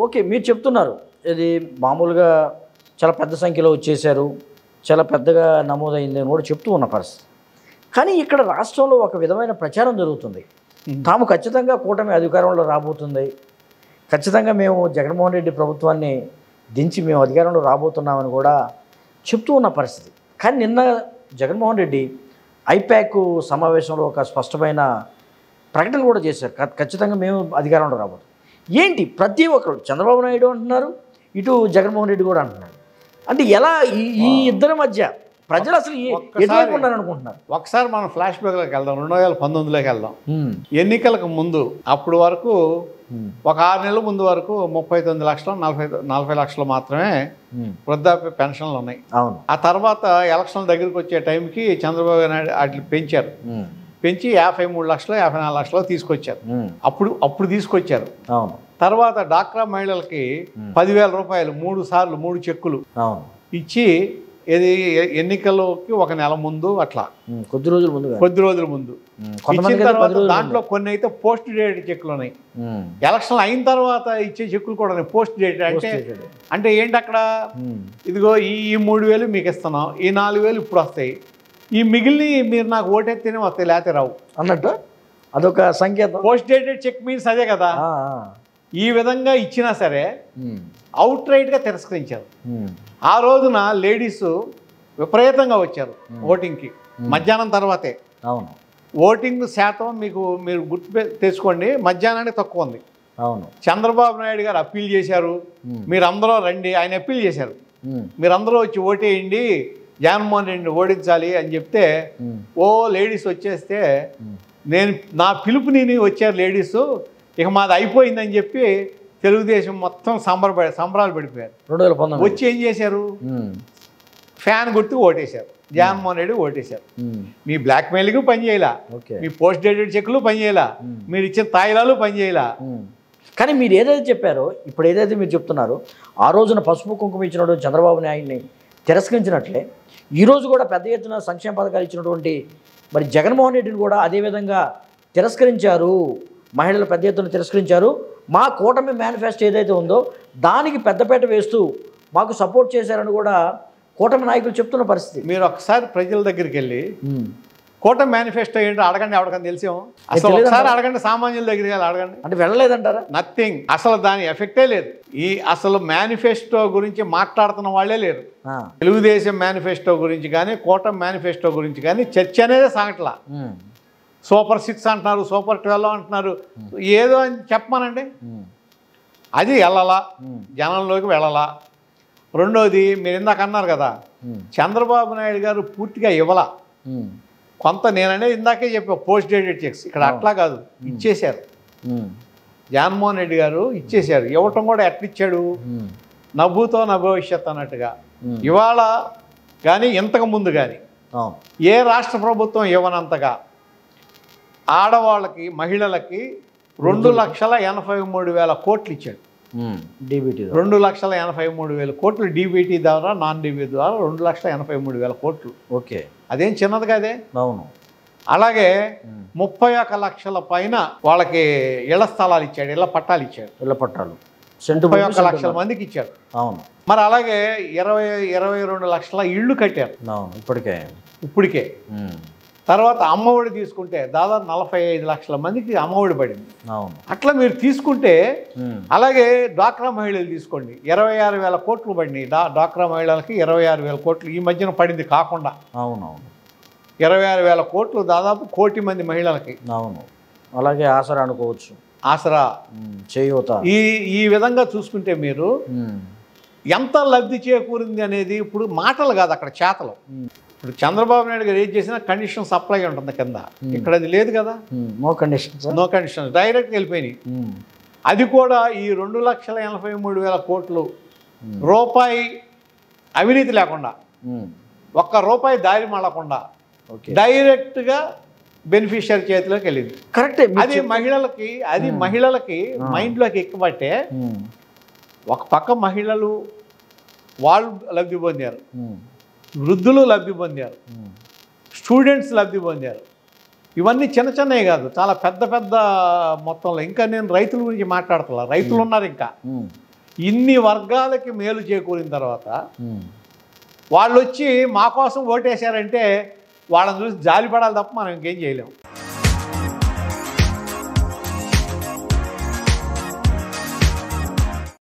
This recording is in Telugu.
ఓకే, మీరు చెప్తున్నారు ఇది మామూలుగా చాలా పెద్ద సంఖ్యలో వచ్చేసారు, చాలా పెద్దగా నమోదైంది అని కూడా చెప్తూ ఉన్న పరిస్థితి. కానీ ఇక్కడ రాష్ట్రంలో ఒక విధమైన ప్రచారం జరుగుతుంది. తాము ఖచ్చితంగా కూటమి అధికారంలో రాబోతుంది, ఖచ్చితంగా మేము జగన్మోహన్ రెడ్డి ప్రభుత్వాన్ని దించి మేము అధికారంలో రాబోతున్నామని కూడా చెప్తూ ఉన్న పరిస్థితి. కానీ నిన్న జగన్మోహన్ రెడ్డి ఐపాక్ సమావేశంలో ఒక స్పష్టమైన ప్రకటన కూడా చేశారు, ఖచ్చితంగా మేము అధికారంలో రాబోతున్నాం. ఏంటి ప్రతి ఒక్కరు చంద్రబాబు నాయుడు అంటున్నారు, ఇటు జగన్మోహన్ రెడ్డి కూడా అంటున్నారు. అంటే ఎలా ఈ ఇద్దరి మధ్య ప్రజలు అసలు ఎటువైపు ఉండాలని అనుకుంటున్నారు? ఒకసారి మనం ఫ్లాష్ బ్యాక్లోకి వెళ్దాం, 2019లోకి వెళ్దాం. ఎన్నికలకు ముందు అప్పుడు వరకు ఒక 6 నెలల ముందు వరకు 39 లక్షలు 40 లక్షలు మాత్రమే వృద్ధాప్య పెన్షన్లు ఉన్నాయి. అవును. ఆ తర్వాత ఎలక్షన్ల దగ్గరికి వచ్చే టైంకి చంద్రబాబు నాయుడు వాటిని పెంచారు, పెంచి 53 లక్షలు 54 లక్షలు తీసుకొచ్చారు. అప్పుడు తీసుకొచ్చారు. అవును. తర్వాత డాక్రా మహిళలకి 10,000 రూపాయలు 3 సార్లు 3 చెక్కులు ఇచ్చి ఇది ఎన్నికల్లోకి ఒక నెల ముందు అట్లా కొద్ది రోజుల ముందు ఇచ్చిన తర్వాత దాంట్లో కొన్ని అయితే పోస్ట్ డేట్ చెక్కులు ఉన్నాయి. ఎలక్షన్ అయిన తర్వాత ఇచ్చే చెక్కులు కూడా ఉన్నాయి పోస్ట్ డేట్. అంటే ఏంటి అక్కడ, ఇదిగో ఈ 3,000 మీకు ఇస్తున్నాం, ఈ 4,000 ఇప్పుడు వస్తాయి, ఈ మిగిలిన మీరు నాకు ఓటెత్తేనే వస్తాయి లేకపోతే రావు అన్నట్టు అదొక సంకేతం. పోస్ట్ డేటెడ్ చెక్ మీన్స్ అదే కదా. ఈ విధంగా ఇచ్చినా సరే అవుట్ రైట్గా తిరస్కరించారు. ఆ రోజున లేడీస్ విపరీతంగా వచ్చారు ఓటింగ్కి, మధ్యాహ్నం తర్వాతే. అవును. ఓటింగ్ శాతం మీరు గుర్తు తెచ్చుకోండి, మధ్యాహ్నానికి తక్కువ ఉంది. అవును. చంద్రబాబు నాయుడు గారు అప్పీల్ చేశారు, మీరందరూ రండి, ఆయన అప్పీల్ చేశారు, మీరందరూ వచ్చి ఓటేయండి, జగన్మోహన్ రెడ్డిని ఓడించాలి అని చెప్తే లేడీస్ వచ్చేస్తే నా పిలుపుని వచ్చారు లేడీస్, ఇక మాది అయిపోయిందని చెప్పి తెలుగుదేశం మొత్తం సంబరాలు పడిపోయారు. 2019 వచ్చి ఏం చేశారు, ఫ్యాన్ గుర్తు ఓటేశారు, జగన్మోహన్ రెడ్డి ఓటేశారు. మీ బ్లాక్మెయిల్కి పనిచేయాల, మీ పోస్ట్ డేటెడ్ చెక్లు పనిచేయాల, మీరు ఇచ్చిన తాయిలాలు పనిచేయాల. కానీ మీరు ఏదైతే చెప్పారో, ఇప్పుడు ఏదైతే మీరు చెప్తున్నారో, ఆ రోజున పసుపు కుంకుమ ఇచ్చినటువంటి చంద్రబాబు నాయుడిని తిరస్కరించినట్లే ఈరోజు కూడా పెద్ద ఎత్తున సంక్షేమ పథకాలు ఇచ్చినటువంటి మరి జగన్మోహన్ రెడ్డిని కూడా అదేవిధంగా తిరస్కరించారు, మహిళలు పెద్ద ఎత్తున తిరస్కరించారు. మా కూటమి మేనిఫెస్టో ఏదైతే ఉందో దానికి పెద్దపేట వేస్తూ మాకు సపోర్ట్ చేశారని కూడా కూటమి నాయకులు చెప్తున్న పరిస్థితి. మీరు ఒకసారి ప్రజల దగ్గరికి వెళ్ళి కూటమి మేనిఫెస్టో ఏంటో అడగండి, ఎవరికైనా తెలిసేమో. అసలు ఒకసారి అడగండి, సామాన్యుల దగ్గరికి వెళ్ళి అడగండి. అంటే వెళ్ళలేదంటారా? నథింగ్, అసలు దాని ఎఫెక్టే లేదు. అసలు మేనిఫెస్టో గురించి మాట్లాడుతున్న వాళ్ళే లేరు. తెలుగుదేశం మేనిఫెస్టో గురించి కానీ కూటమి మేనిఫెస్టో గురించి కానీ చర్చ అనేది సాగట్లా. సూపర్ 6 అంటున్నారు, సూపర్ 12 అంటున్నారు, ఏదో అని చెప్పమానండి. అది వెళ్ళలా, జనంలోకి వెళ్ళలా. రెండోది, మీరు ఇందాక అన్నారు కదా, చంద్రబాబు నాయుడు గారు పూర్తిగా ఇవ్వాల కొంత. నేననేది ఇందాకే చెప్పా, పోస్ట్ డేటెడ్ చెక్స్. ఇక్కడ అట్లా కాదు, ఇచ్చేశారు. జగన్మోహన్ రెడ్డి గారు ఇచ్చేశారు. ఇవ్వటం కూడా ఎట్లిచ్చాడు, నవ్వుతో నా భవిష్యత్ అన్నట్టుగా. ఇవాళ కానీ ఇంతకు ముందు కానీ ఏ రాష్ట్ర ప్రభుత్వం ఇవ్వనంతగా ఆడవాళ్ళకి మహిళలకి 2,83,000 కోట్లు ఇచ్చాడు. డీబీటీ 2,83,000 కోట్లు డీబీటీ ద్వారా, నాన్ డీబీటీ ద్వారా 2,83,000 కోట్లు. ఓకే, అదేం చిన్నది కాదే. అవును. అలాగే 31 లక్షల పైన వాళ్ళకి ఇళ్ల స్థలాలు ఇచ్చాడు, ఇళ్ల పట్టాలు ఇచ్చాడు. ఇళ్ల పట్టాలు 31 లక్షల మందికి ఇచ్చాడు. అవును. మరి అలాగే 22 లక్షల ఇళ్ళు కట్టారు. అవును. ఇప్పటికే. తర్వాత అమ్మఒడి తీసుకుంటే దాదాపు 45 లక్షల మందికి అమ్మఒడి పడింది. అవును. అట్లా మీరు తీసుకుంటే, అలాగే డ్వాక్రా మహిళలు తీసుకోండి, 26,000 కోట్లు పడినాయి. డ్వాక్రా మహిళలకి 26,000 కోట్లు ఈ మధ్యన పడింది కాకుండా. అవునవును. 26,000 కోట్లు దాదాపు 1 కోటి మంది మహిళలకి. అవును. అలాగే ఆసరా అనుకోవచ్చు, ఆసరా, చేయూత. ఈ విధంగా చూసుకుంటే మీరు ఎంత లబ్ధి చేకూరింది అనేది ఇప్పుడు మాటలు కాదు, అక్కడ చేతలు. ఇప్పుడు చంద్రబాబు నాయుడు గారు ఏం చేసినా కండిషన్ సప్లై ఉంటుంది కింద, ఇక్కడ అది లేదు కదా. నో కండిషన్స్ డైరెక్ట్గా వెళ్ళిపోయినాయి. అది కూడా ఈ 2,83,000 కోట్లు రూపాయి అవినీతి లేకుండా, ₹1 దారి మళ్ళకుండా డైరెక్ట్గా బెనిఫిషియరీ చేతిలోకి వెళ్ళింది. కరెక్టే. అది మహిళలకి మైండ్లోకి ఎక్కబట్టే ఒక పక్క మహిళలు వాళ్ళు లబ్ధి పొందారు, వృద్ధులు లబ్ధి పొందారు, స్టూడెంట్స్ లబ్ధి పొందారు. ఇవన్నీ చిన్న చిన్నవి కాదు, చాలా పెద్ద పెద్ద మొత్తంలో. ఇంకా నేను రైతుల గురించి మాట్లాడుతున్నా, రైతులు ఉన్నారు. ఇంకా ఇన్ని వర్గాలకి మేలు చేకూరిన తర్వాత వాళ్ళు వచ్చి మా కోసం ఓటేశారంటే వాళ్ళని చూసి జాలిపడాలి తప్ప మనం ఇంకేం చేయలేము.